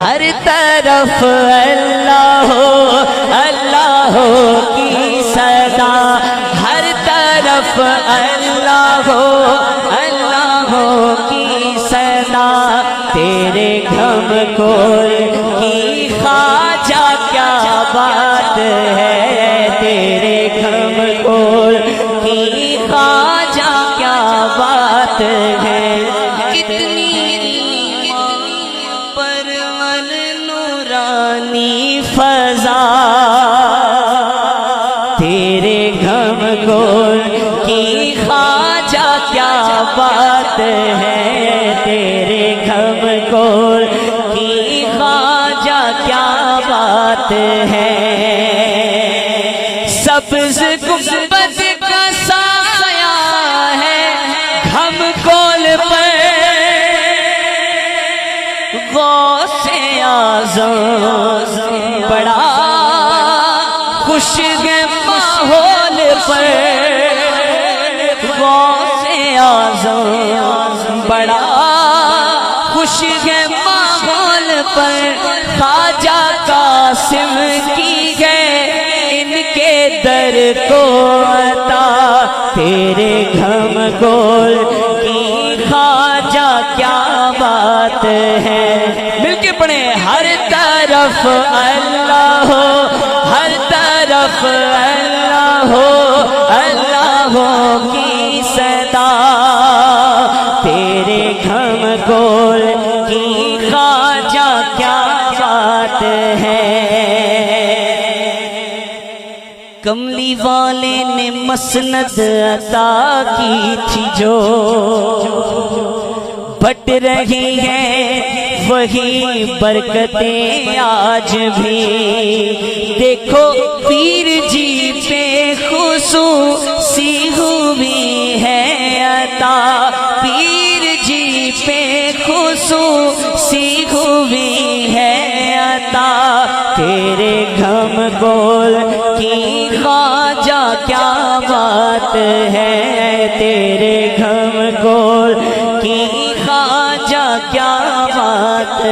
ہر طرف اللہ اللہ کی صدا، ہر طرف اللہ اللہ کی صدا، تیرے گھم کھول کی خواجہ کیا بات ہے، تیرے گھم کھول کی خواجہ کیا بات ہے، کتنی فضا، تیرے گھم گول کی خواجہ کیا بات ہے، تیرے گھم گول کی خواجہ کیا بات ہے، سبز گنبد کا سایہ ہے گھم گول پر، غوث اعظم بڑا خوش ہے ماحول پر، غوث اعظم بڑا خوش ہے ماحول پر، خواجہ قاسم کی ہے ان کے در کو عطا، تیرے گھم گول کی خواجہ کیا بات ہے، مل کے پڑھیں، ہر طرف اللہ ہر طرف اللہ اللہ کی صدا، تیرے گھم گول کی خواجہ کیا بات ہے، کملی والے نے مسند عطا کی تھی جو بٹ رہی ہیں وہی برکتیں آج بھی، دیکھو پیر جی پہ خصوصی ہوئی ہے عطا، پیر جی پہ خصوصی ہوئی ہے عطا، تیرے گھم گول کی خواجہ کیا بات ہے، تیرے گھم گول کی خواجہ کیا بات